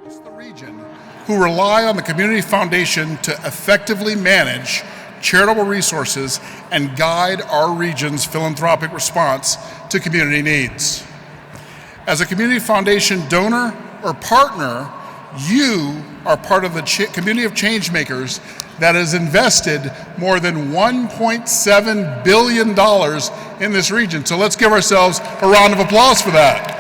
across the region who rely on the Community Foundation to effectively manage charitable resources and guide our region's philanthropic response to community needs. As a Community Foundation donor or partner, you are part of the community of changemakers that has invested more than $1.7 billion in this region. So let's give ourselves a round of applause for that.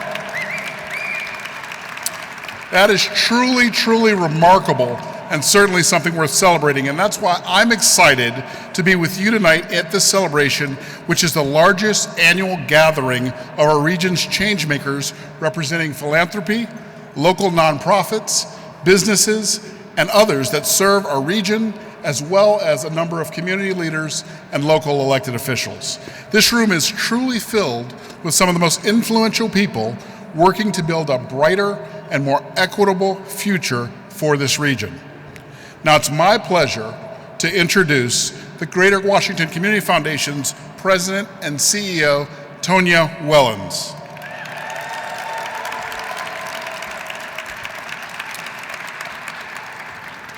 That is truly, truly remarkable and certainly something worth celebrating. And that's why I'm excited to be with you tonight at this celebration, which is the largest annual gathering of our region's changemakers representing philanthropy, local nonprofits, businesses, and others that serve our region, as well as a number of community leaders and local elected officials. This room is truly filled with some of the most influential people working to build a brighter and more equitable future for this region. Now it's my pleasure to introduce the Greater Washington Community Foundation's President and CEO, Tonya Wellens.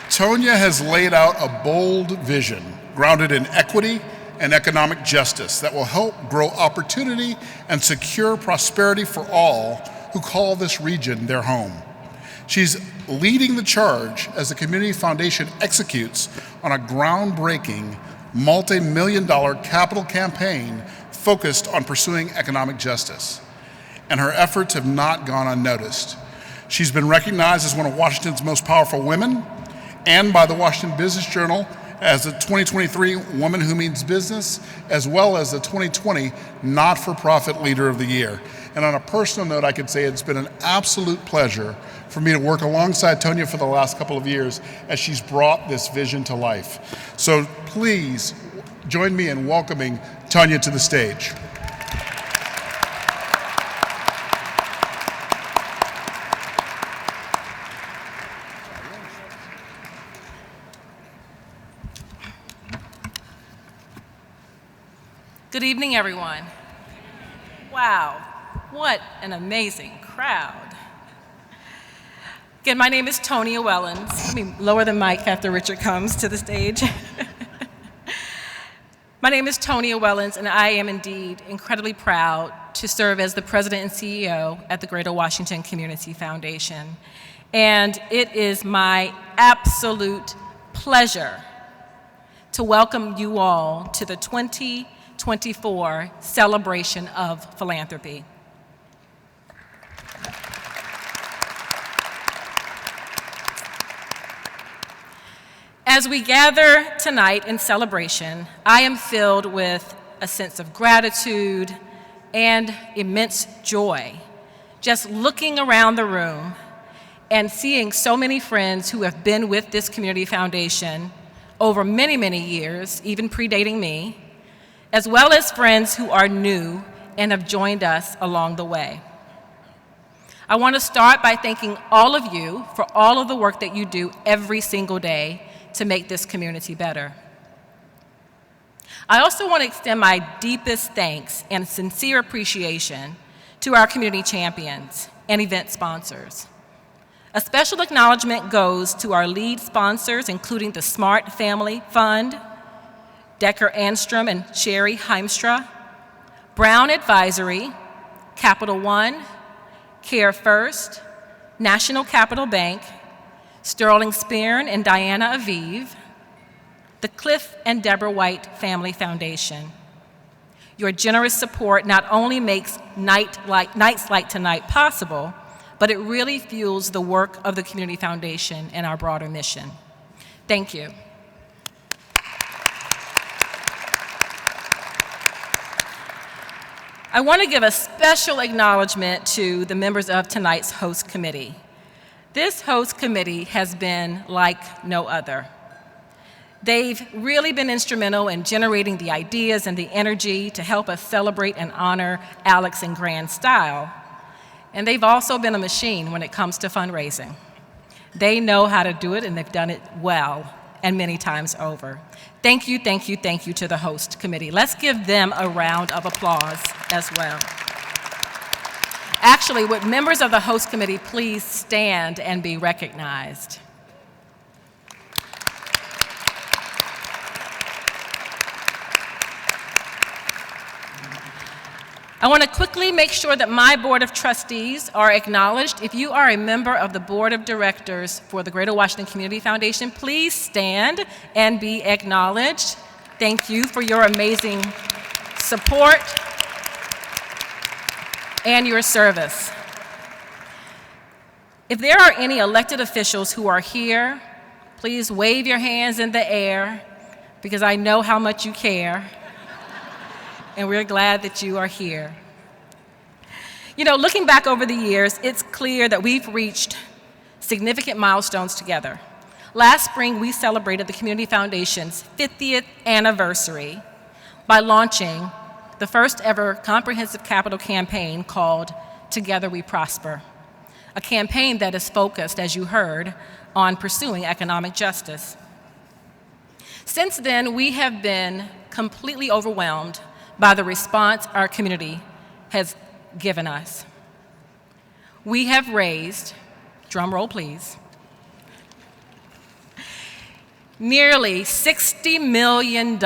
Tonya has laid out a bold vision grounded in equity and economic justice that will help grow opportunity and secure prosperity for all who call this region their home. She's leading the charge as the Community Foundation executes on a groundbreaking, multi-million-dollar capital campaign focused on pursuing economic justice. And her efforts have not gone unnoticed. She's been recognized as one of Washington's most powerful women, and by the Washington Business Journal as the 2023 Woman Who Means Business, as well as the 2020 Not-for-Profit Leader of the Year. And on a personal note, I could say it's been an absolute pleasure for me to work alongside Tonya for the last couple of years as she's brought this vision to life. So please join me in welcoming Tonya to the stage. Good evening, everyone. Wow, what an amazing crowd. Again, my name is Tonya Wellens. Let me lower the mic after Richard comes to the stage. My name is Tonya Wellens, and I am indeed incredibly proud to serve as the President and CEO at the Greater Washington Community Foundation. And it is my absolute pleasure to welcome you all to the 2024 celebration of philanthropy. As we gather tonight in celebration, I am filled with a sense of gratitude and immense joy, just looking around the room and seeing so many friends who have been with this community foundation over many, many years, even predating me, as well as friends who are new and have joined us along the way. I want to start by thanking all of you for all of the work that you do every single day to make this community better. I also want to extend my deepest thanks and sincere appreciation to our community champions and event sponsors. A special acknowledgement goes to our lead sponsors, including the Smart Family Fund, Decker Anstrom and Sherry Heimstra, Brown Advisory, Capital One, Care First, National Capital Bank, Sterling Spearn and Diana Aviv, the Cliff and Deborah White Family Foundation. Your generous support not only makes nights like tonight possible, but it really fuels the work of the Community Foundation and our broader mission. Thank you. I want to give a special acknowledgement to the members of tonight's host committee. This host committee has been like no other. They've really been instrumental in generating the ideas and the energy to help us celebrate and honor Alex in grand style. And they've also been a machine when it comes to fundraising. They know how to do it, and they've done it well and many times over. Thank you, thank you, thank you to the host committee. Let's give them a round of applause as well. Actually, would members of the host committee please stand and be recognized? I want to quickly make sure that my board of trustees are acknowledged. If you are a member of the board of directors for the Greater Washington Community Foundation, please stand and be acknowledged. Thank you for your amazing support and your service. If there are any elected officials who are here, please wave your hands in the air because I know how much you care. And we're glad that you are here. You know, looking back over the years, it's clear that we've reached significant milestones together. Last spring, we celebrated the Community Foundation's 50th anniversary by launching the first ever comprehensive capital campaign called Together We Prosper, a campaign that is focused, as you heard, on pursuing economic justice. Since then, we have been completely overwhelmed by the response our community has given us. We have raised, drum roll please, nearly $60 million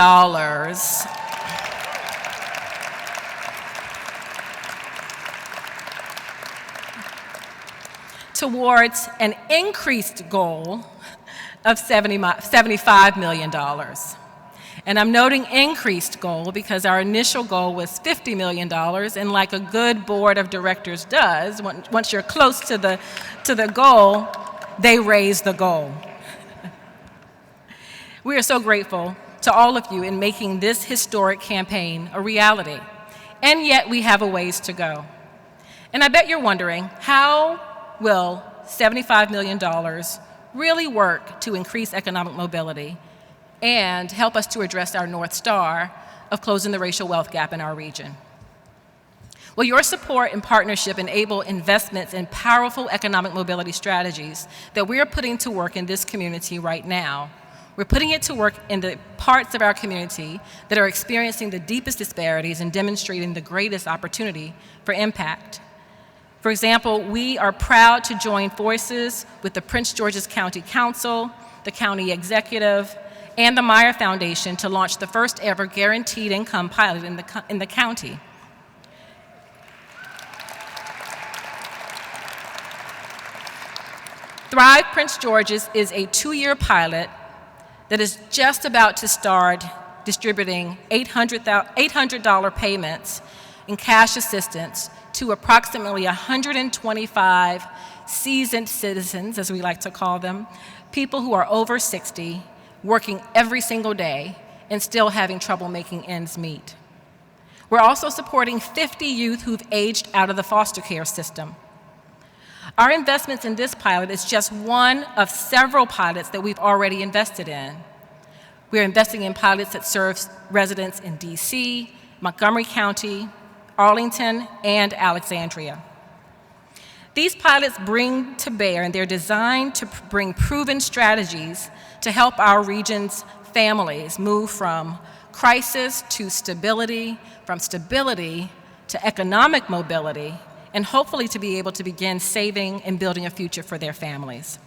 towards an increased goal of $75 million. And I'm noting increased goal because our initial goal was $50 million, and like a good board of directors does, once you're close to the goal, they raise the goal. We are so grateful to all of you in making this historic campaign a reality, and yet we have a ways to go. And I bet you're wondering, how will $75 million really work to increase economic mobility and help us to address our North Star of closing the racial wealth gap in our region? Well, your support and partnership enable investments in powerful economic mobility strategies that we are putting to work in this community right now. We're putting it to work in the parts of our community that are experiencing the deepest disparities and demonstrating the greatest opportunity for impact. For example, we are proud to join forces with the Prince George's County Council, the County Executive, and the Meyer Foundation to launch the first ever guaranteed income pilot in the county. Thrive Prince George's is a 2-year pilot that is just about to start distributing $800 payments in cash assistance to approximately 125 seasoned citizens, as we like to call them, people who are over 60, working every single day and still having trouble making ends meet. We're also supporting 50 youth who've aged out of the foster care system. Our investments in this pilot is just one of several pilots that we've already invested in. We're investing in pilots that serve residents in DC, Montgomery County, Arlington, and Alexandria. These pilots bring to bear, and they're designed to bring proven strategies to help our region's families move from crisis to stability, from stability to economic mobility, and hopefully to be able to begin saving and building a future for their families.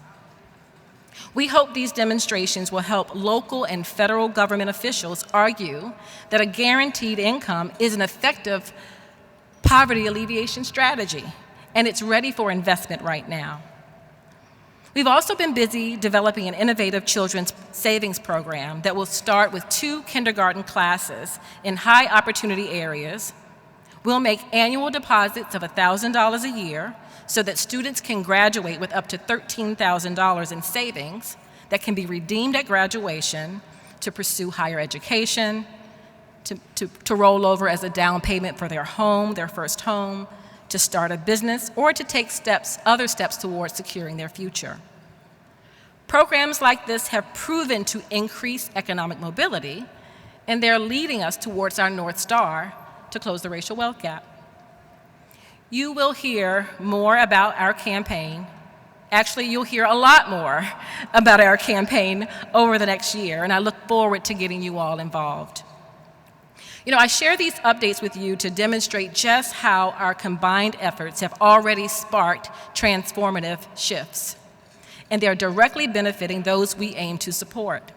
We hope these demonstrations will help local and federal government officials argue that a guaranteed income is an effective poverty alleviation strategy, and it's ready for investment right now. We've also been busy developing an innovative children's savings program that will start with 2 kindergarten classes in high opportunity areas. We'll make annual deposits of $1,000 a year so that students can graduate with up to $13,000 in savings that can be redeemed at graduation to pursue higher education, to roll over as a down payment for their home, their first home, to start a business, or to take other steps towards securing their future. Programs like this have proven to increase economic mobility, and they're leading us towards our North Star to close the racial wealth gap. You will hear more about our campaign. Actually, you'll hear a lot more about our campaign over the next year, and I look forward to getting you all involved. I share these updates with you to demonstrate just how our combined efforts have already sparked transformative shifts, and they are directly benefiting those we aim to support.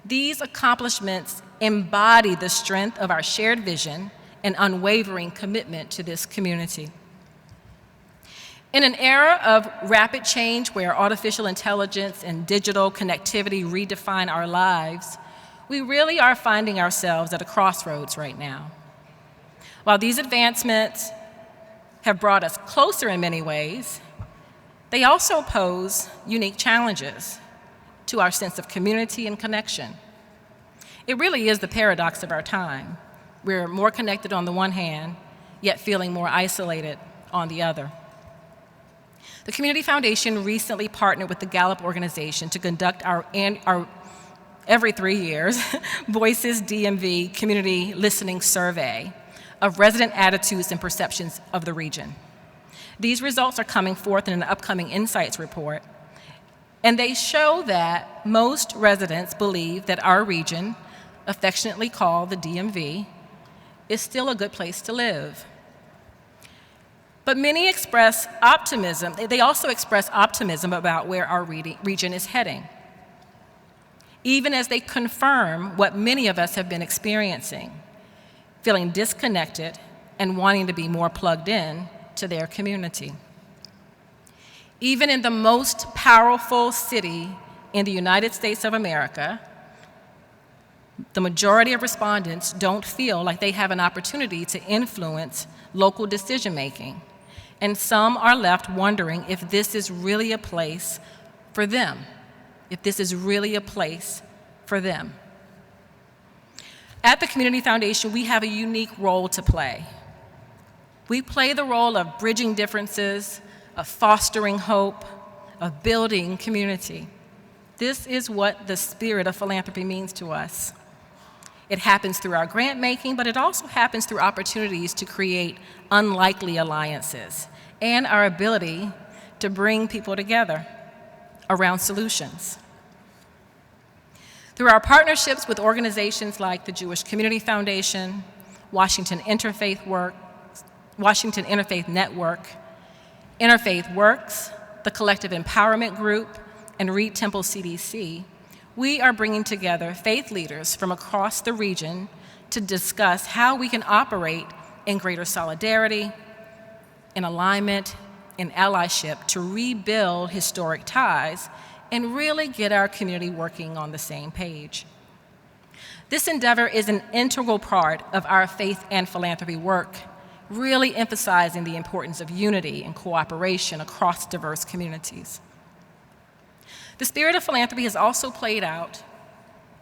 These accomplishments embody the strength of our shared vision and unwavering commitment to this community. In an era of rapid change where artificial intelligence and digital connectivity redefine our lives, we really are finding ourselves at a crossroads right now. While these advancements have brought us closer in many ways, they also pose unique challenges to our sense of community and connection. It really is the paradox of our time. We're more connected on the one hand, yet feeling more isolated on the other. The Community Foundation recently partnered with the Gallup organization to conduct our every 3 years, Voices DMV Community Listening Survey of resident attitudes and perceptions of the region. These results are coming forth in an upcoming Insights report, and they show that most residents believe that our region, affectionately called the DMV, is still a good place to live. But many express optimism. They also express optimism about where our region is heading, even as they confirm what many of us have been experiencing, feeling disconnected and wanting to be more plugged in to their community. Even in the most powerful city in the United States of America, the majority of respondents don't feel like they have an opportunity to influence local decision-making, and some are left wondering if this is really a place for them. If this is really a place for them. At the Community Foundation, we have a unique role to play. We play the role of bridging differences, of fostering hope, of building community. This is what the spirit of philanthropy means to us. It happens through our grant making, but it also happens through opportunities to create unlikely alliances and our ability to bring people together around solutions. Through our partnerships with organizations like the Jewish Community Foundation, Washington Interfaith Network, Interfaith Works, the Collective Empowerment Group, and Reed Temple CDC, we are bringing together faith leaders from across the region to discuss how we can operate in greater solidarity, in alignment, in allyship to rebuild historic ties and really get our community working on the same page. This endeavor is an integral part of our faith and philanthropy work, really emphasizing the importance of unity and cooperation across diverse communities. The spirit of philanthropy has also played out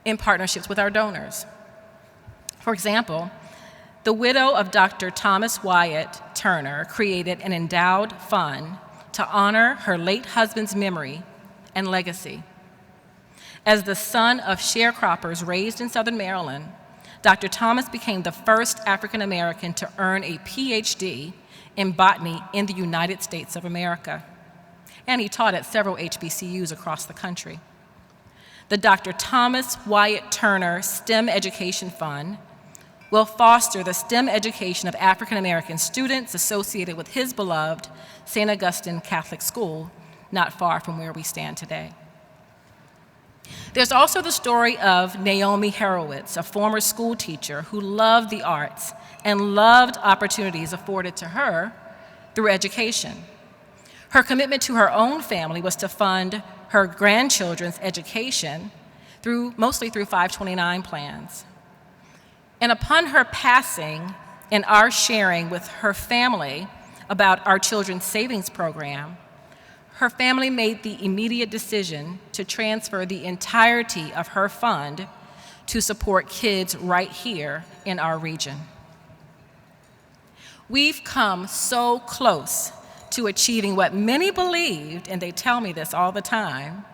in partnerships with our donors. For example, the widow of Dr. Thomas Wyatt Turner created an endowed fund to honor her late husband's memory and legacy. As the son of sharecroppers raised in Southern Maryland, Dr. Thomas became the first African American to earn a PhD in botany in the United States of America, and he taught at several HBCUs across the country. The Dr. Thomas Wyatt Turner STEM Education Fund will foster the STEM education of African American students associated with his beloved St. Augustine Catholic School, not far from where we stand today. There's also the story of Naomi Horowitz, a former school teacher who loved the arts and loved opportunities afforded to her through education. Her commitment to her own family was to fund her grandchildren's education mostly through 529 plans. And upon her passing and our sharing with her family about our children's savings program, her family made the immediate decision to transfer the entirety of her fund to support kids right here in our region. We've come so close to achieving what many believed, and they tell me this all the time,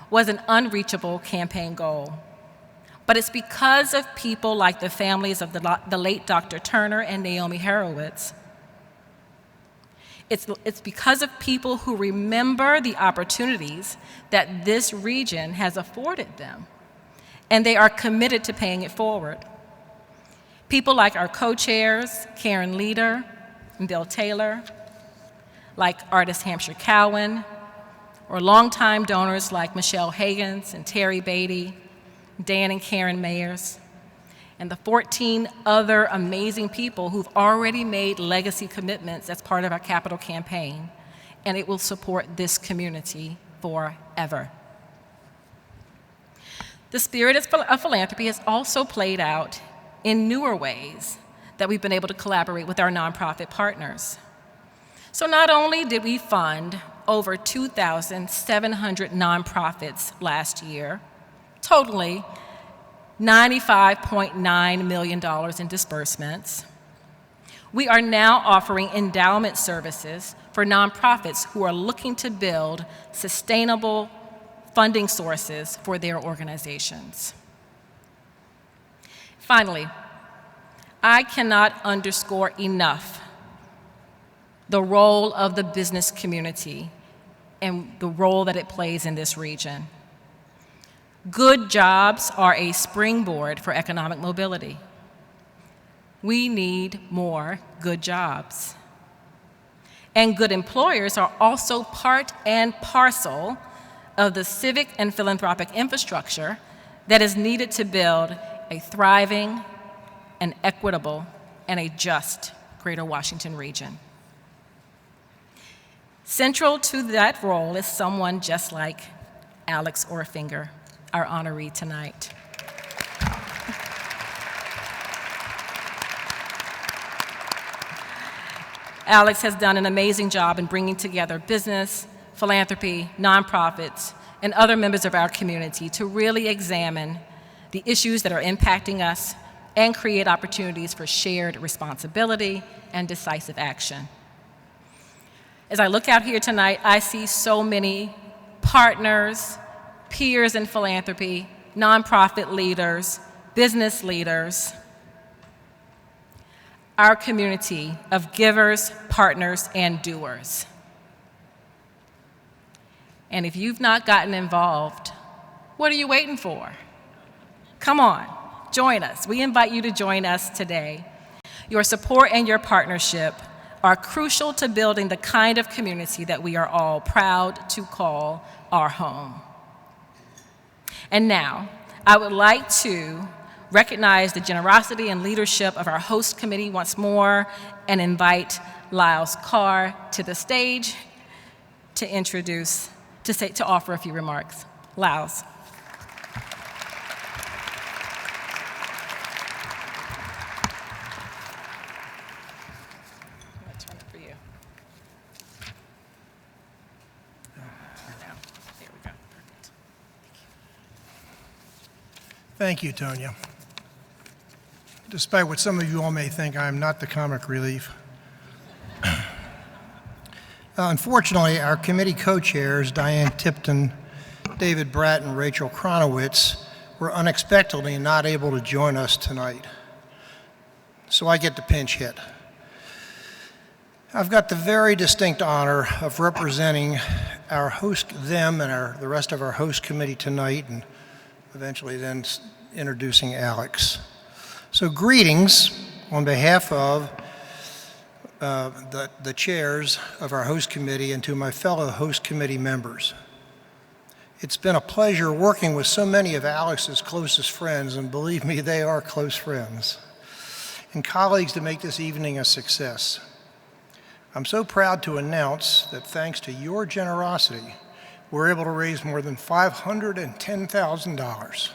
was an unreachable campaign goal. But it's because of people like the families of the late Dr. Turner and Naomi Horowitz. It's because of people who remember the opportunities that this region has afforded them, and they are committed to paying it forward. People like our co-chairs, Karen Leader and Bill Taylor, like artist Hampshire Cowan, or longtime donors like Michelle Higgins and Terry Beatty, Dan and Karen Mayers, and the 14 other amazing people who've already made legacy commitments as part of our capital campaign, and it will support this community forever. The spirit of philanthropy has also played out in newer ways that we've been able to collaborate with our nonprofit partners. So not only did we fund over 2,700 nonprofits last year, totaling $95.9 million in disbursements, we are now offering endowment services for nonprofits who are looking to build sustainable funding sources for their organizations. Finally, I cannot underscore enough the role of the business community and the role that it plays in this region. Good jobs are a springboard for economic mobility. We need more good jobs. And good employers are also part and parcel of the civic and philanthropic infrastructure that is needed to build a thriving, an equitable, and a just Greater Washington region. Central to that role is someone just like Alex Orfinger, our honoree tonight. Alex has done an amazing job in bringing together business, philanthropy, nonprofits, and other members of our community to really examine the issues that are impacting us and create opportunities for shared responsibility and decisive action. As I look out here tonight, I see so many partners, peers in philanthropy, nonprofit leaders, business leaders, our community of givers, partners, and doers. And if you've not gotten involved, what are you waiting for? Come on, join us. We invite you to join us today. Your support and your partnership are crucial to building the kind of community that we are all proud to call our home. And now, I would like to recognize the generosity and leadership of our host committee once more and invite Lyles Carr to the stage to offer a few remarks. Lyles. Thank you, Tonya. Despite what some of you all may think, I am not the comic relief. Unfortunately, our committee co-chairs, Diane Tipton, David Bratt, and Rachel Kronowitz, were unexpectedly not able to join us tonight. So I get to pinch hit. I've got the very distinct honor of representing our host, them, and the rest of our host committee tonight, and eventually then introducing Alex. So greetings on behalf of the chairs of our host committee and to my fellow host committee members. It's been a pleasure working with so many of Alex's closest friends, and believe me, they are close friends, and colleagues to make this evening a success. I'm so proud to announce that thanks to your generosity, we're able to raise more than $510,000.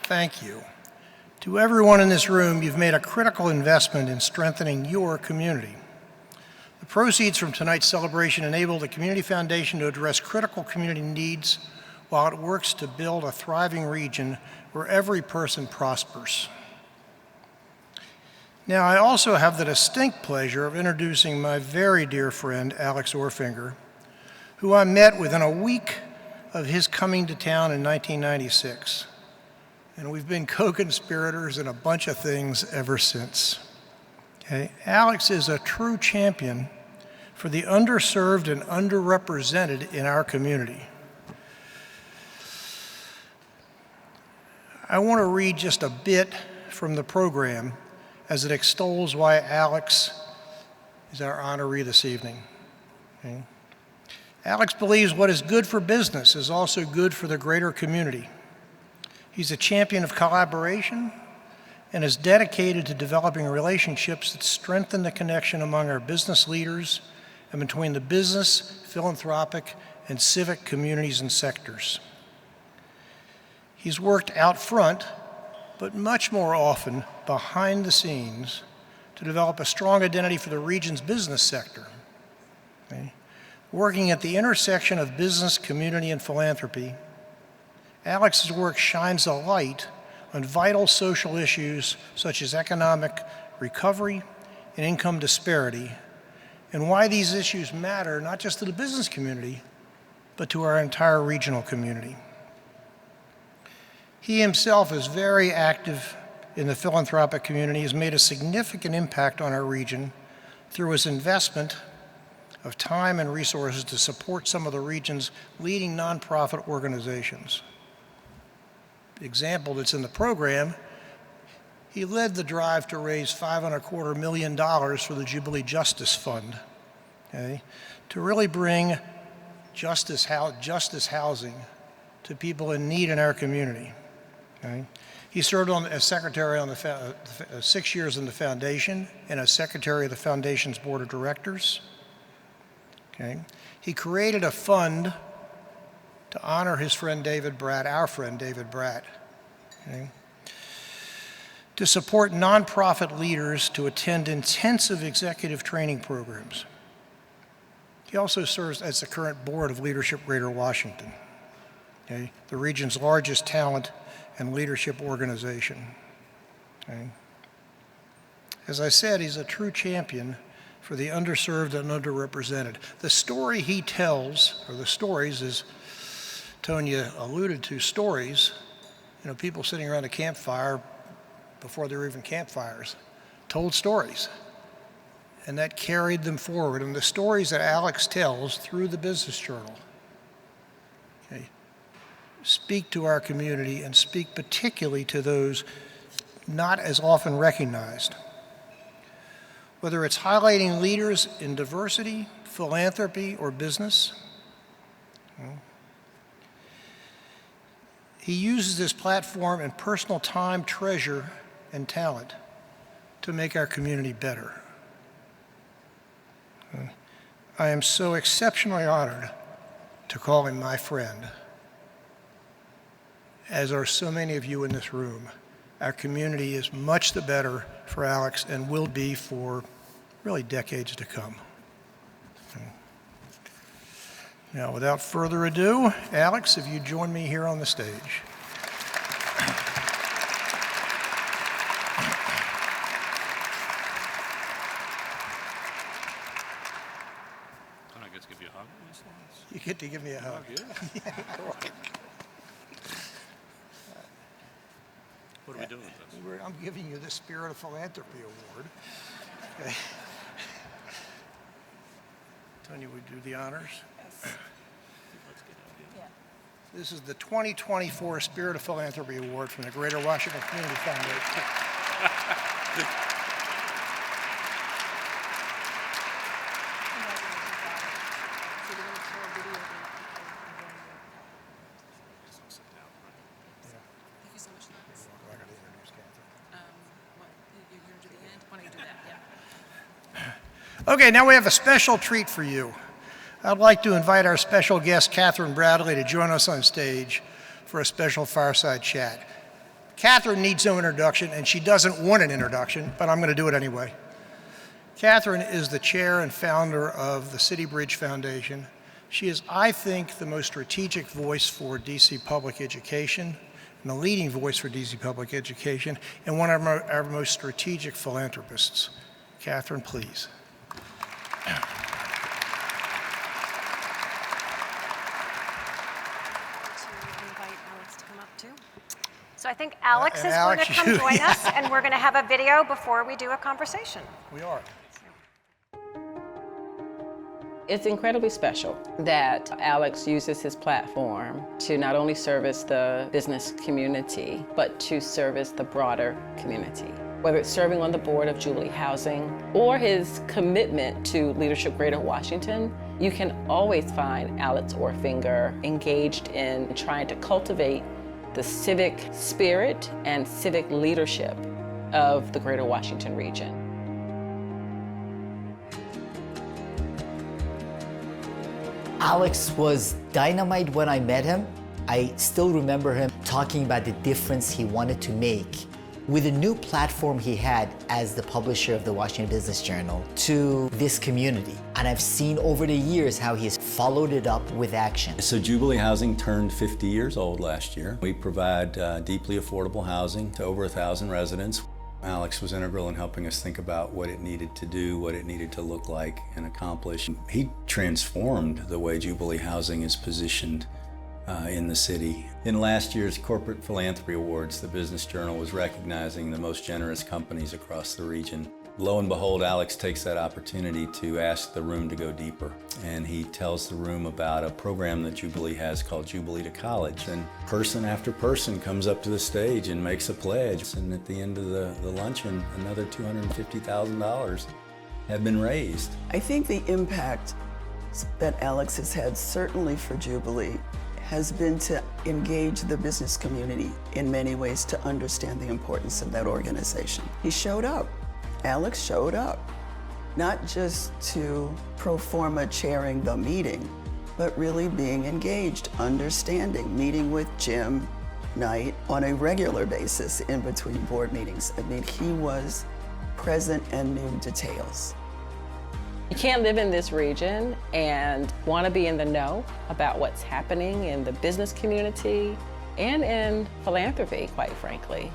Thank you. To everyone in this room, you've made a critical investment in strengthening your community. The proceeds from tonight's celebration enable the Community Foundation to address critical community needs while it works to build a thriving region where every person prospers. Now, I also have the distinct pleasure of introducing my very dear friend, Alex Orfinger, who I met within a week of his coming to town in 1996. And we've been co-conspirators in a bunch of things ever since. Okay? Alex is a true champion for the underserved and underrepresented in our community. I want to read just a bit from the program as it extols why Alex is our honoree this evening. Okay? Alex believes what is good for business is also good for the greater community. He's a champion of collaboration and is dedicated to developing relationships that strengthen the connection among our business leaders and between the business, philanthropic, and civic communities and sectors. He's worked out front, but much more often behind the scenes to develop a strong identity for the region's business sector. Okay? Working at the intersection of business, community, and philanthropy, Alex's work shines a light on vital social issues such as economic recovery and income disparity, and why these issues matter not just to the business community, but to our entire regional community. He himself is very active in the philanthropic community. He's made a significant impact on our region through his investment of time and resources to support some of the region's leading nonprofit organizations. The example that's in the program, he led the drive to raise $5.25 million for the Jubilee Justice Fund, okay, to really bring justice housing to people in need in our community. Okay. He served as secretary on 6 years in the foundation and as secretary of the foundation's board of directors. Okay. He created a fund to honor his friend David Bratt, our friend David Bratt, okay, to support nonprofit leaders to attend intensive executive training programs. He also serves as the current board of Leadership Greater Washington, okay, the region's largest talent and leadership organization. Okay. As I said, he's a true champion for the underserved and underrepresented. The story he tells, or the stories, as Tonya alluded to, stories, you know, people sitting around a campfire before there were even campfires, told stories. And that carried them forward. And the stories that Alex tells through the Business Journal, okay, speak to our community and speak particularly to those not as often recognized. Whether it's highlighting leaders in diversity, philanthropy, or business, he uses this platform and personal time, treasure, and talent to make our community better. I am so exceptionally honored to call him my friend, as are so many of you in this room. Our community is much the better for Alex and will be for really decades to come. Now, without further ado, Alex, if you join me here on the stage. I get to give you a hug? You get to give me a hug. Yeah. What are we doing with this? I'm giving you the Spirit of Philanthropy Award. Okay. Tonya, would you do the honors? Yes. Yeah. This is the 2024 Spirit of Philanthropy Award from the Greater Washington Community Foundation. Okay, now we have a special treat for you. I'd like to invite our special guest, Catherine Bradley, to join us on stage for a special fireside chat. Catherine needs no introduction, and she doesn't want an introduction, but I'm going to do it anyway. Catherine is the chair and founder of the City Bridge Foundation. She is, I think, the most strategic voice for DC public education, and the leading voice for DC public education, and one of our most strategic philanthropists. Catherine, please. So I think Alex is going to come join us, and we're going to have a video before we do a conversation. We are. It's incredibly special that Alex uses his platform to not only service the business community, but to service the broader community. Whether it's serving on the board of Jubilee Housing or his commitment to Leadership Greater Washington, you can always find Alex Orfinger engaged in trying to cultivate the civic spirit and civic leadership of the Greater Washington region. Alex was dynamite when I met him. I still remember him talking about the difference he wanted to make with the new platform he had as the publisher of the Washington Business Journal to this community. And I've seen over the years how he's followed it up with action. So Jubilee Housing turned 50 years old last year. We provide deeply affordable housing to over 1,000 residents. Alex was integral in helping us think about what it needed to do, what it needed to look like and accomplish. He transformed the way Jubilee Housing is positioned in the city. In last year's Corporate Philanthropy Awards, the Business Journal was recognizing the most generous companies across the region. Lo and behold, Alex takes that opportunity to ask the room to go deeper. And he tells the room about a program that Jubilee has called Jubilee to College. And person after person comes up to the stage and makes a pledge. And at the end of the luncheon, another $250,000 have been raised. I think the impact that Alex has had, certainly for Jubilee, has been to engage the business community in many ways to understand the importance of that organization. He showed up. Alex showed up, not just to pro forma chairing the meeting, but really being engaged, understanding, meeting with Jim Knight on a regular basis in between board meetings. I mean, he was present and knew details. You can't live in this region and want to be in the know about what's happening in the business community and in philanthropy, quite frankly,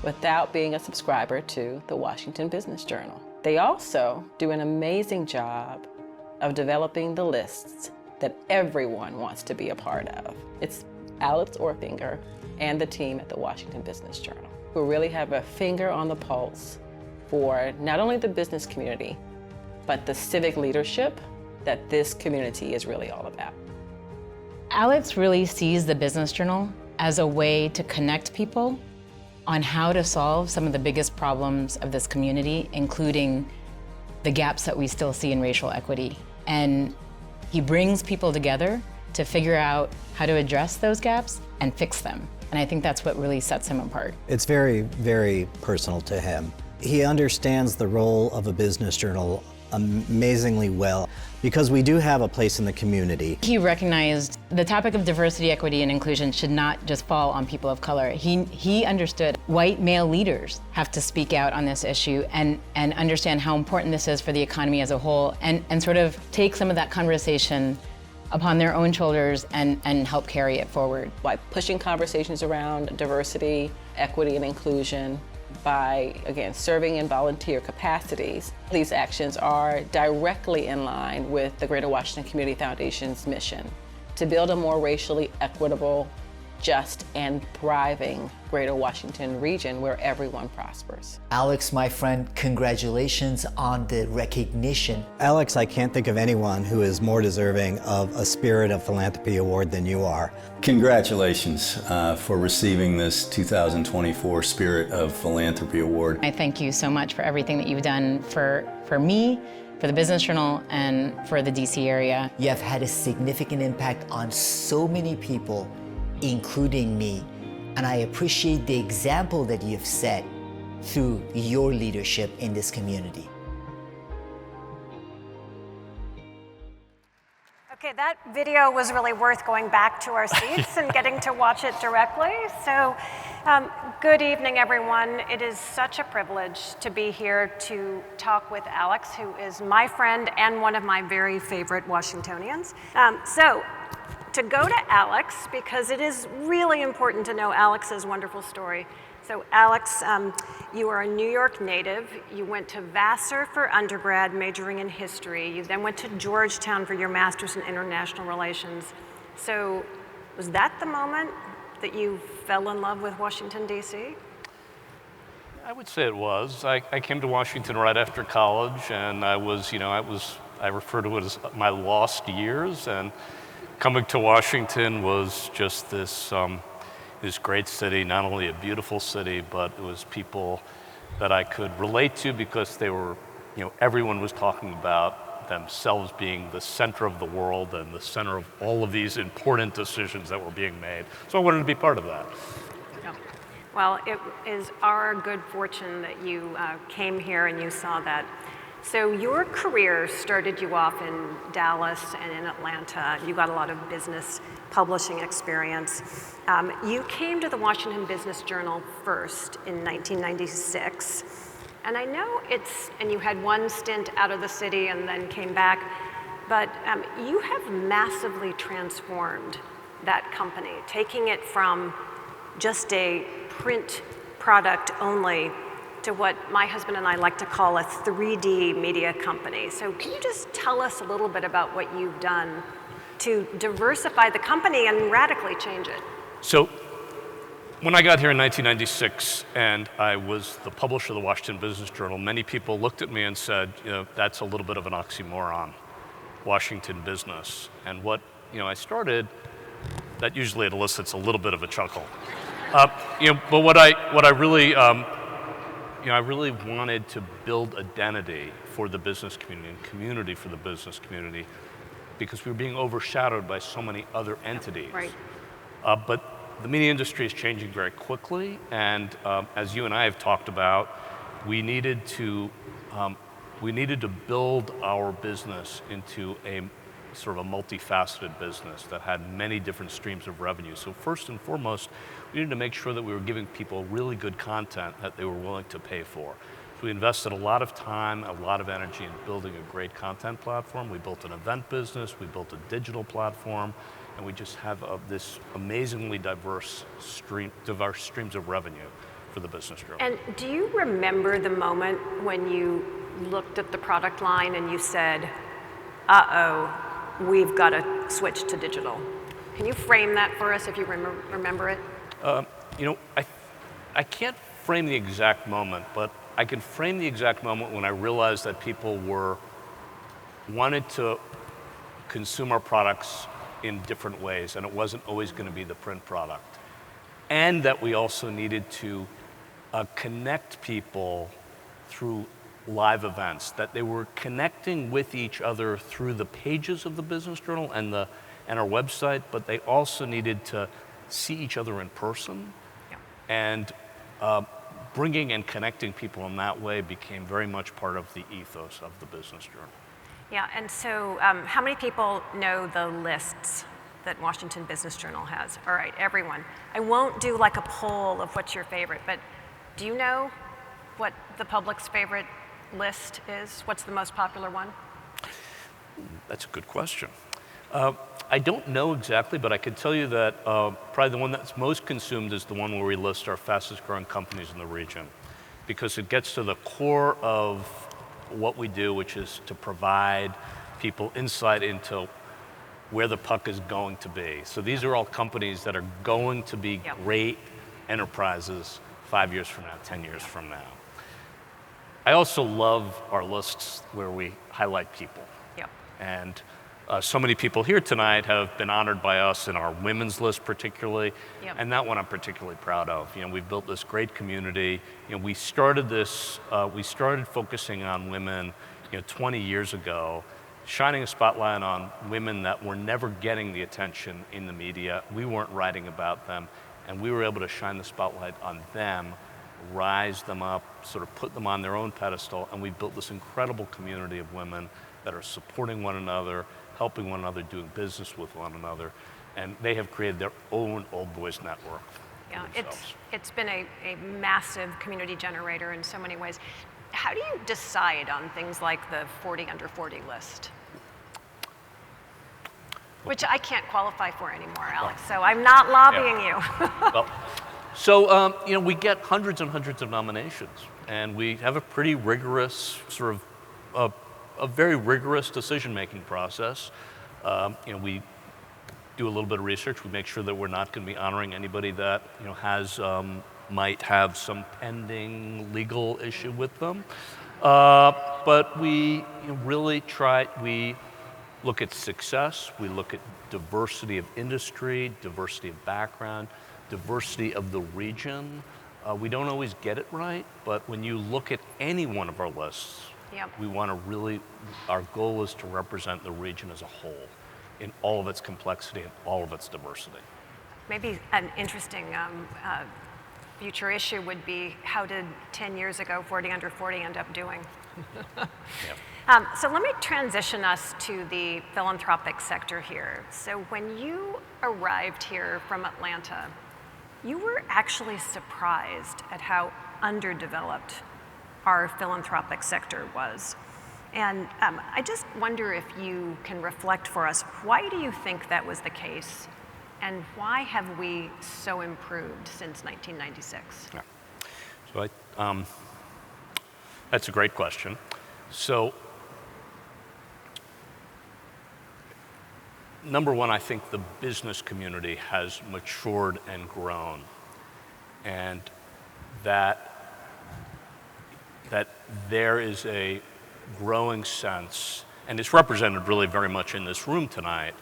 without being a subscriber to the Washington Business Journal. They also do an amazing job of developing the lists that everyone wants to be a part of. It's Alex Orfinger and the team at the Washington Business Journal who really have a finger on the pulse for not only the business community, but the civic leadership that this community is really all about. Alex really sees the Business Journal as a way to connect people on how to solve some of the biggest problems of this community, including the gaps that we still see in racial equity. And he brings people together to figure out how to address those gaps and fix them. And I think that's what really sets him apart. It's very, very personal to him. He understands the role of a business journal amazingly well because we do have a place in the community. He recognized the topic of diversity, equity, and inclusion should not just fall on people of color. He understood white male leaders have to speak out on this issue and understand how important this is for the economy as a whole and sort of take some of that conversation upon their own shoulders and help carry it forward. By pushing conversations around diversity, equity, and inclusion, by, again, serving in volunteer capacities. These actions are directly in line with the Greater Washington Community Foundation's mission to build a more racially equitable, just, and thriving Greater Washington region where everyone prospers. Alex, my friend, congratulations on the recognition. Alex, I can't think of anyone who is more deserving of a Spirit of Philanthropy Award than you are. Congratulations for receiving this 2024 Spirit of Philanthropy Award. I thank you so much for everything that you've done for me, for the Business Journal, and for the DC area. You have had a significant impact on so many people, including me, and I appreciate the example that you've set through your leadership in this community. Okay, that video was really worth going back to our seats and getting to watch it directly. So, good evening, everyone. It is such a privilege to be here to talk with Alex, who is my friend and one of my very favorite Washingtonians. To go to Alex, because it is really important to know Alex's wonderful story. So Alex, you are a New York native. You went to Vassar for undergrad, majoring in history. You then went to Georgetown for your master's in international relations. So was that the moment that you fell in love with Washington, D.C.? I would say it was. I came to Washington right after college, and I was I refer to it as my lost years, and coming to Washington was just this great city, not only a beautiful city, but it was people that I could relate to because they were, everyone was talking about themselves being the center of the world and the center of all of these important decisions that were being made. So I wanted to be part of that. Yeah. Well, it is our good fortune that you came here and you saw that. So your career started you off in Dallas and in Atlanta. You got a lot of business publishing experience. You came to the Washington Business Journal first in 1996. And I know and you had one stint out of the city and then came back, but you have massively transformed that company, taking it from just a print product only to what my husband and I like to call a 3D media company. So can you just tell us a little bit about what you've done to diversify the company and radically change it? So when I got here in 1996 and I was the publisher of the Washington Business Journal, many people looked at me and said, that's a little bit of an oxymoron, Washington business. And what I started, that usually elicits a little bit of a chuckle. But what I really I really wanted to build identity for the business community and community for the business community because we were being overshadowed by so many other entities. Right. But the media industry is changing very quickly, and as you and I have talked about, we needed to build our business into a sort of a multifaceted business that had many different streams of revenue. So first and foremost, we needed to make sure that we were giving people really good content that they were willing to pay for. So we invested a lot of time, a lot of energy in building a great content platform. We built an event business, we built a digital platform, and we just have this amazingly diverse streams of revenue for the Business Journal. And do you remember the moment when you looked at the product line and you said, uh-oh, we've got to switch to digital? Can you frame that for us if you remember it? I can't frame the exact moment, but I can frame the exact moment when I realized that people wanted to consume our products in different ways, and it wasn't always going to be the print product. And that we also needed to connect people through live events, that they were connecting with each other through the pages of the Business Journal and our website, but they also needed to see each other in person. Yeah. And bringing and connecting people in that way became very much part of the ethos of the Business Journal. Yeah, and so how many people know the lists that Washington Business Journal has? All right, everyone. I won't do like a poll of what's your favorite, but do you know what the public's favorite list is? What's the most popular one? That's a good question. I don't know exactly, but I can tell you that probably the one that's most consumed is the one where we list our fastest growing companies in the region, because it gets to the core of what we do, which is to provide people insight into where the puck is going to be. So these are all companies that are going to be great enterprises 5 years from now, 10 years from now. I also love our lists where we highlight people. Yep. And so many people here tonight have been honored by us in our women's list particularly, and that one I'm particularly proud of. We've built this great community. We started focusing on women 20 years ago, shining a spotlight on women that were never getting the attention in the media. We weren't writing about them, and we were able to shine the spotlight on them, rise them up, sort of put them on their own pedestal, and we built this incredible community of women that are supporting one another, helping one another, doing business with one another, and they have created their own Old Boys network. Yeah, it's been a massive community generator in so many ways. How do you decide on things like the 40 under 40 list? Which I can't qualify for anymore, Alex, so I'm not lobbying you. So, we get hundreds and hundreds of nominations, and we have a pretty rigorous a very rigorous decision-making process. We do a little bit of research. We make sure that we're not going to be honoring anybody that might have some pending legal issue with them. but we really try, we look at success, we look at diversity of industry, diversity of background, diversity of the region. We don't always get it right, but when you look at any one of our lists, we want to really, our goal is to represent the region as a whole in all of its complexity and all of its diversity. Maybe an interesting future issue would be, how did 10 years ago 40 Under 40 end up doing? So let me transition us to the philanthropic sector here. So when you arrived here from Atlanta, you were actually surprised at how underdeveloped our philanthropic sector was. And I just wonder if you can reflect for us, why do you think that was the case? And why have we so improved since 1996? Yeah. So that's a great question. So, number one, I think the business community has matured and grown, and that there is a growing sense, and it's represented really very much in this room tonight,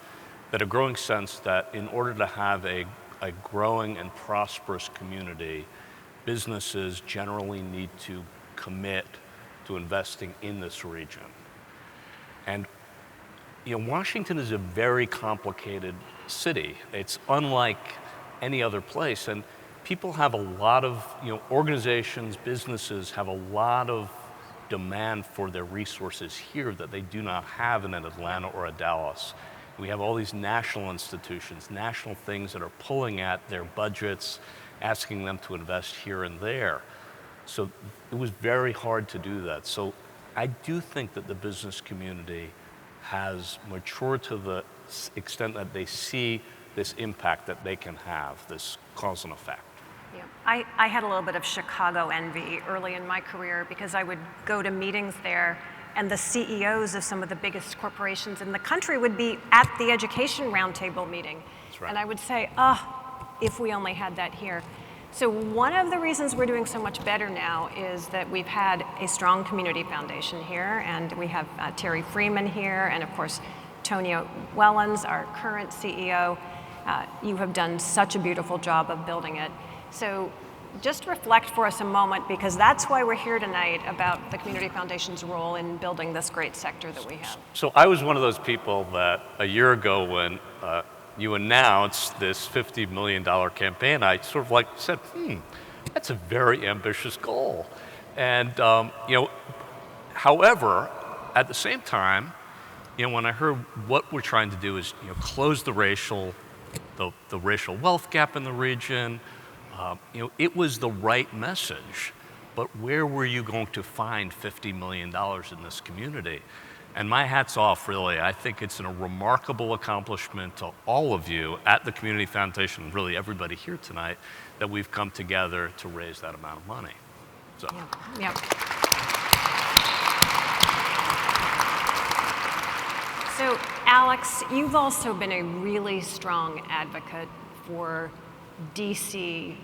that a growing sense that in order to have a growing and prosperous community, businesses generally need to commit to investing in this region. And Washington is a very complicated city. It's unlike any other place, and people have a lot of, organizations, businesses have a lot of demand for their resources here that they do not have in an Atlanta or a Dallas. We have all these national institutions, national things that are pulling at their budgets, asking them to invest here and there. So it was very hard to do that. So I do think that the business community has matured to the extent that they see this impact that they can have, this cause and effect. Yeah. I had a little bit of Chicago envy early in my career, because I would go to meetings there and the CEOs of some of the biggest corporations in the country would be at the education roundtable meeting. That's right. And I would say, if we only had that here. So one of the reasons we're doing so much better now is that we've had a strong community foundation here, and we have Terry Freeman here, and of course, Tonya Wellens, our current CEO. You have done such a beautiful job of building it. So just reflect for us a moment, because that's why we're here tonight, about the Community Foundation's role in building this great sector that we have. So I was one of those people that a year ago when you announced this $50 million campaign, I sort of said, that's a very ambitious goal. And, however, at the same time, when I heard what we're trying to do is, close the racial wealth gap in the region, it was the right message, but where were you going to find $50 million in this community? And my hat's off, really. I think it's a remarkable accomplishment to all of you at the Community Foundation, really everybody here tonight, that we've come together to raise that amount of money. So. Yeah. So, Alex, you've also been a really strong advocate for DC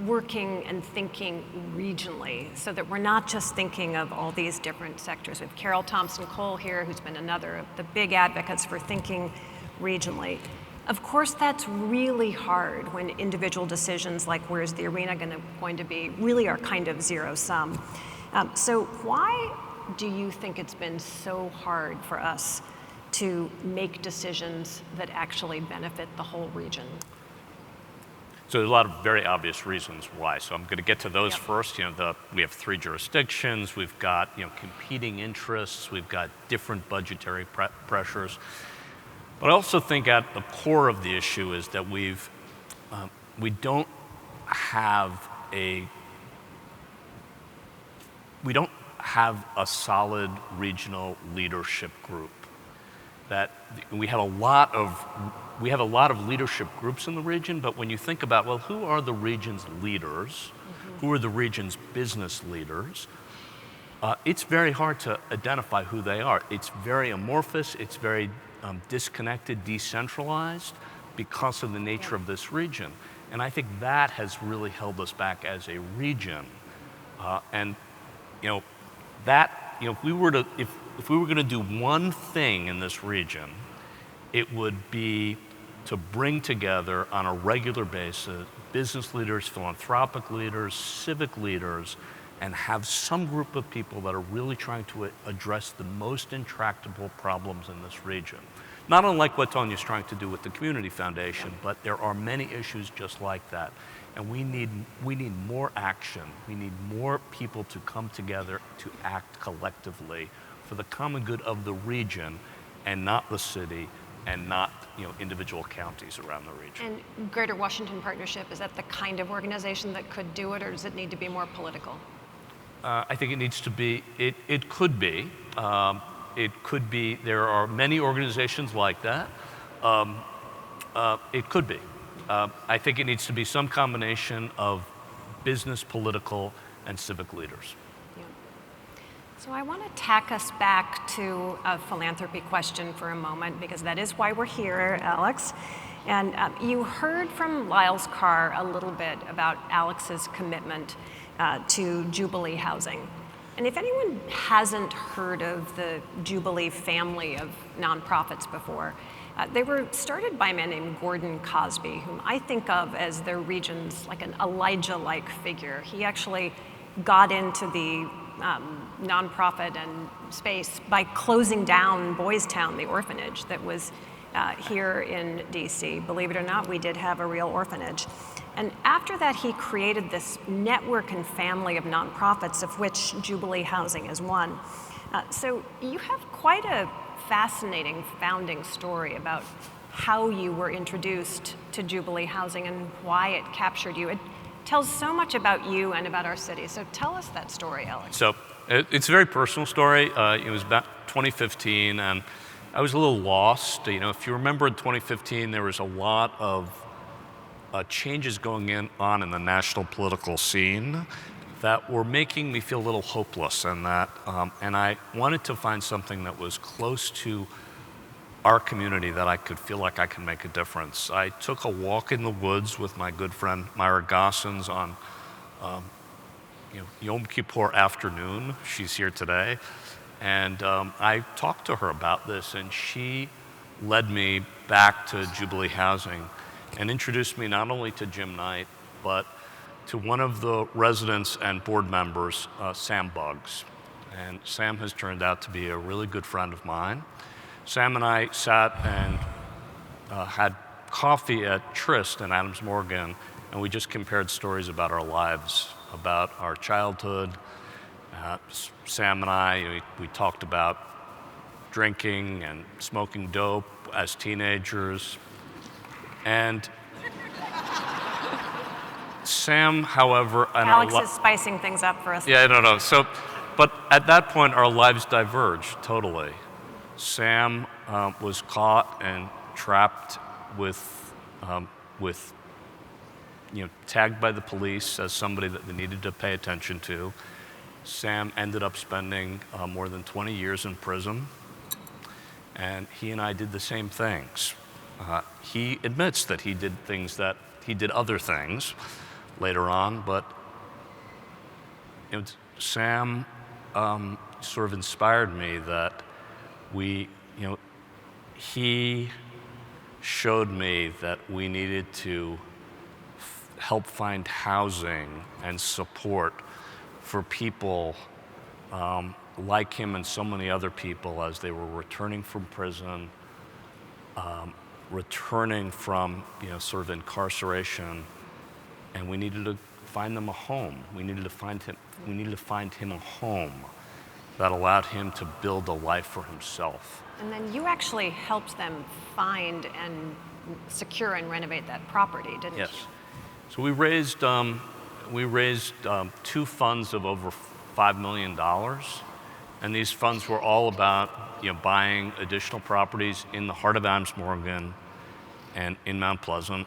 working and thinking regionally, so that we're not just thinking of all these different sectors. We have Carol Thompson-Cole here, who's been another of the big advocates for thinking regionally. Of course, that's really hard when individual decisions like where's the arena going to be really are kind of zero sum. So why do you think it's been so hard for us to make decisions that actually benefit the whole region? So there's a lot of very obvious reasons why. So I'm going to get to those first. We have 3 jurisdictions. We've got competing interests. We've got different budgetary pressures. But I also think at the core of the issue is that we don't have a solid regional leadership group. That we have a lot of leadership groups in the region, but when you think about, well, who are the region's leaders? Who are the region's business leaders? It's very hard to identify who they are. It's very amorphous, it's very disconnected, decentralized because of the nature of this region. And I think that has really held us back as a region. That if we were going to do one thing in this region, it would be to bring together on a regular basis business leaders, philanthropic leaders, civic leaders, and have some group of people that are really trying to address the most intractable problems in this region. Not unlike what Tonia's trying to do with the Community Foundation, but there are many issues just like that. And we need more action. We need more people to come together to act collectively for the common good of the region and not the city and not individual counties around the region. And Greater Washington Partnership, is that the kind of organization that could do it, or does it need to be more political? I think it needs to be, it could be. It could be, there are many organizations like that. It could be. I think it needs to be some combination of business, political, and civic leaders. Yeah. So I want to tack us back to a philanthropy question for a moment, because that is why we're here, Alex. And you heard from Lyle's Carr a little bit about Alex's commitment to Jubilee Housing. And if anyone hasn't heard of the Jubilee family of nonprofits before, they were started by a man named Gordon Cosby, whom I think of as their region's like an Elijah-like figure. He actually got into the nonprofit and space by closing down Boys Town, the orphanage that was here in DC. Believe it or not, we did have a real orphanage. And after that, he created this network and family of nonprofits, of which Jubilee Housing is one. So you have quite a fascinating founding story about how you were introduced to Jubilee Housing and why it captured you. It tells so much about you and about our city. So tell us that story, Alex. So it's a very personal story. It was about 2015, and I was a little lost. If you remember in 2015, there was a lot of changes going on in the national political scene that were making me feel a little hopeless, and I wanted to find something that was close to our community that I could feel like I could make a difference. I took a walk in the woods with my good friend Myra Gossens on Yom Kippur afternoon. She's here today. And I talked to her about this, and she led me back to Jubilee Housing and introduced me not only to Jim Knight, but to one of the residents and board members, Sam Buggs. And Sam has turned out to be a really good friend of mine. Sam and I sat and had coffee at Tryst in Adams Morgan, and we just compared stories about our lives, about our childhood. Sam and I, we talked about drinking and smoking dope as teenagers. And Sam, however, and Alex is spicing things up for us. Yeah, no. So, but at that point, our lives diverged totally. Sam was caught and trapped with tagged by the police as somebody that they needed to pay attention to. Sam ended up spending more than 20 years in prison, and he and I did the same things. He admits that he did other things later on, but Sam sort of inspired me that he showed me that we needed to help find housing and support for people like him and so many other people as they were returning from prison, returning from sort of incarceration, and we needed to find them a home. We needed to find him a home that allowed him to build a life for himself. And then you actually helped them find and secure and renovate that property, didn't you? Yes. So we raised two funds of over $5 million, and these funds were all about buying additional properties in the heart of Adams Morgan and in Mount Pleasant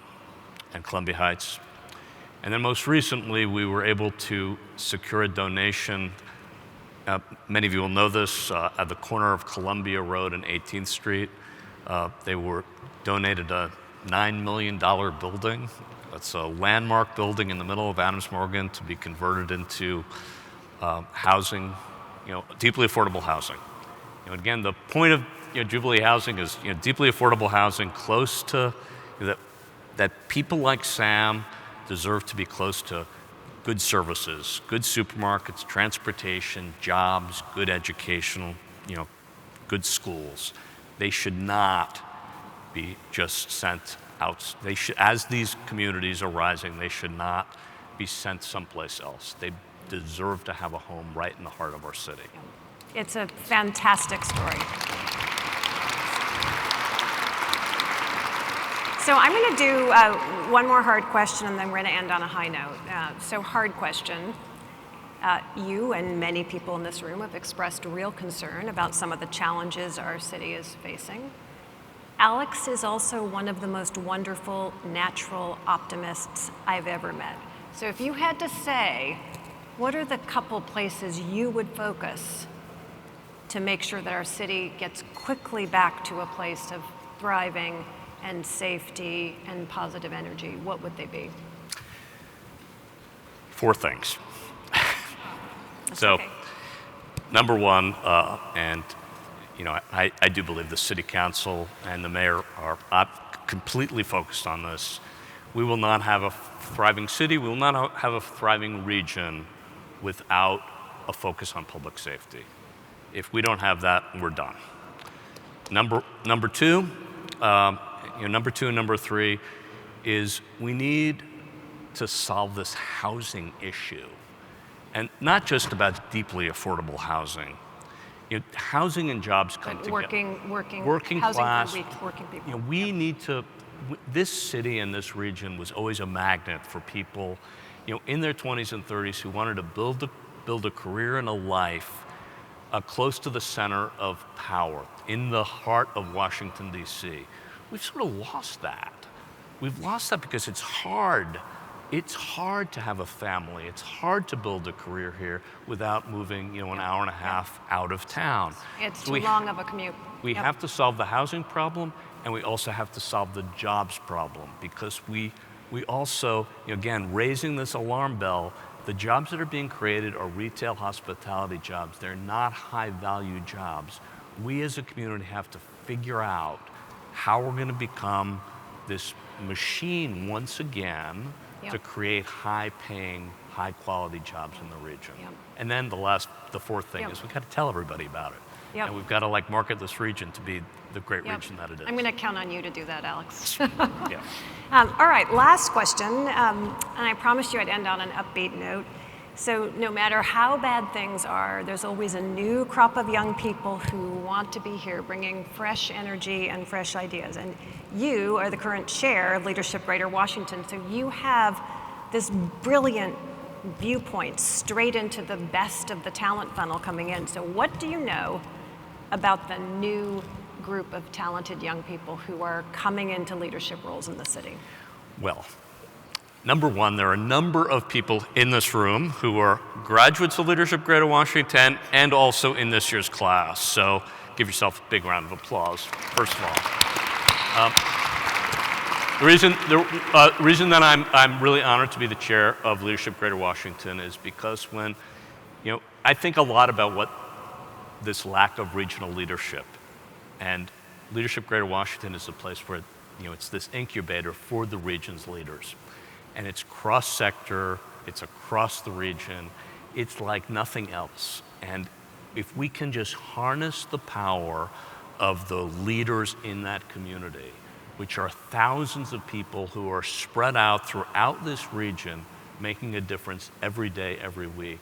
and Columbia Heights. And then most recently, we were able to secure a donation. Many of you will know this, at the corner of Columbia Road and 18th Street. They were donated a $9 million building. It's a landmark building in the middle of Adams Morgan to be converted into housing deeply affordable housing. Again, the point of Jubilee Housing is deeply affordable housing close to that people like Sam deserve to be close to good services, good supermarkets, transportation, jobs, good educational, good schools. They should not be just sent out. They should, as these communities are rising, they should not be sent someplace else. They deserve to have a home right in the heart of our city. It's a fantastic story. So I'm going to do one more hard question, and then we're going to end on a high note. So hard question. You and many people in this room have expressed real concern about some of the challenges our city is facing. Alex is also one of the most wonderful natural optimists I've ever met. So if you had to say, what are the couple places you would focus to make sure that our city gets quickly back to a place of thriving and safety and positive energy, what would they be? 4 things. So, okay. Number one, and I do believe the city council and the mayor are completely focused on this. We will not have a thriving city, we will not have a thriving region without a focus on public safety. If we don't have that, we're done. Number two and number 3 is we need to solve this housing issue. And not just about deeply affordable housing. Housing and jobs come together. Working housing class, for working people. We need to, this city and this region was always a magnet for people, in their 20s and 30s who wanted to build a career and a life close to the center of power, in the heart of Washington, D.C. We've sort of lost that. We've lost that because it's hard. It's hard to have a family. It's hard to build a career here without moving, an hour and a half out of town. It's too long of a commute. We have to solve the housing problem, and we also have to solve the jobs problem, because we also, again, raising this alarm bell, the jobs that are being created are retail hospitality jobs. They're not high-value jobs. We as a community have to figure out how we're going to become this machine once again to create high-paying, high-quality jobs in the region. And then the fourth thing is we've got to tell everybody about it. And we've got to market this region to be the great region that it is. I'm going to count on you to do that, Alex. Yeah. All right, last question, and I promised you I'd end on an upbeat note. So no matter how bad things are, there's always a new crop of young people who want to be here, bringing fresh energy and fresh ideas. And you are the current chair of Leadership Greater Washington, so you have this brilliant viewpoint straight into the best of the talent funnel coming in. So what do you know about the new group of talented young people who are coming into leadership roles in the city? Well, number one, there are a number of people in this room who are graduates of Leadership Greater Washington and also in this year's class. So give yourself a big round of applause, first of all. The reason that I'm really honored to be the chair of Leadership Greater Washington is because when, I think a lot about what this lack of regional leadership, and Leadership Greater Washington is a place where, it's this incubator for the region's leaders. And it's cross-sector, it's across the region, it's like nothing else. And if we can just harness the power of the leaders in that community, which are thousands of people who are spread out throughout this region, making a difference every day, every week,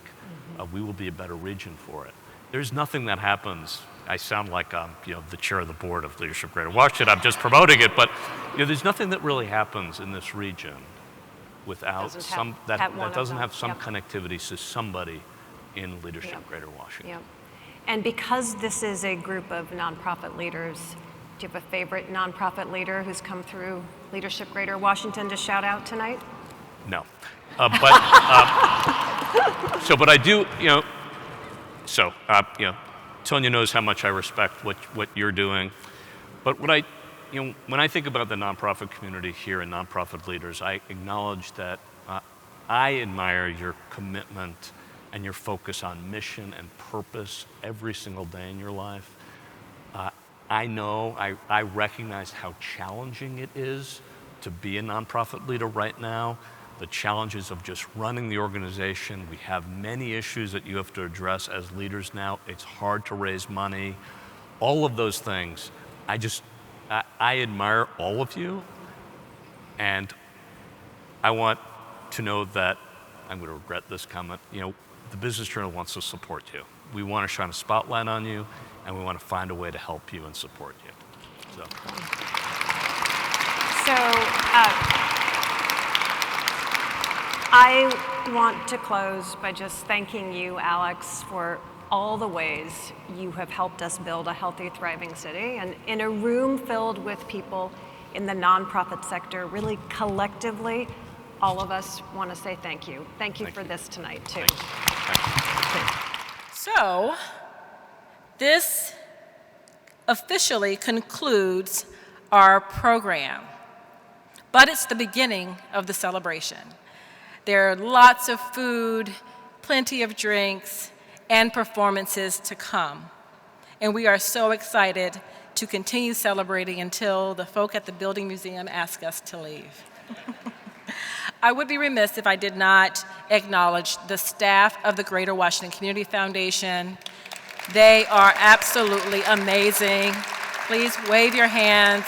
we will be a better region for it. There's nothing that happens. I sound like the chair of the board of Leadership Greater Washington. I'm just promoting it, but there's nothing that really happens in this region without that doesn't have some connectivity to somebody in Leadership Greater Washington. And because this is a group of nonprofit leaders, do you have a favorite nonprofit leader who's come through Leadership Greater Washington to shout out tonight? No, but I do. Tonya knows how much I respect what you're doing, but when I think about the nonprofit community here and nonprofit leaders, I acknowledge that I admire your commitment and your focus on mission and purpose every single day in your life. I recognize how challenging it is to be a nonprofit leader right now. The challenges of just running the organization. We have many issues that you have to address as leaders now. It's hard to raise money. All of those things. I admire all of you, and I want to know that, I'm going to regret this comment, the Business Journal wants to support you. We want to shine a spotlight on you, and we want to find a way to help you and support you. I want to close by just thanking you, Alex, for all the ways you have helped us build a healthy, thriving city. And in a room filled with people in the nonprofit sector, really collectively, all of us want to say thank you. Thank you for this tonight, too. So, this officially concludes our program, but it's the beginning of the celebration. There are lots of food, plenty of drinks, and performances to come. And we are so excited to continue celebrating until the folk at the Building Museum ask us to leave. I would be remiss if I did not acknowledge the staff of the Greater Washington Community Foundation. They are absolutely amazing. Please wave your hands.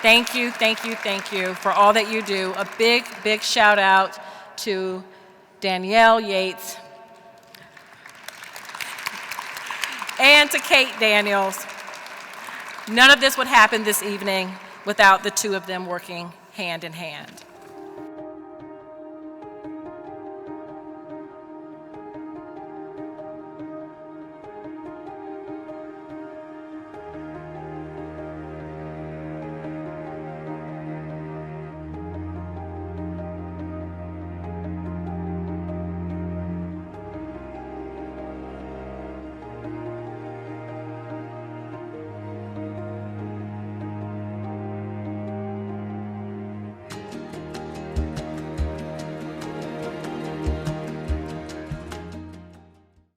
Thank you, thank you, thank you for all that you do. A big, big shout out to Danielle Yates and to Kate Daniels. None of this would happen this evening without the two of them working hand in hand.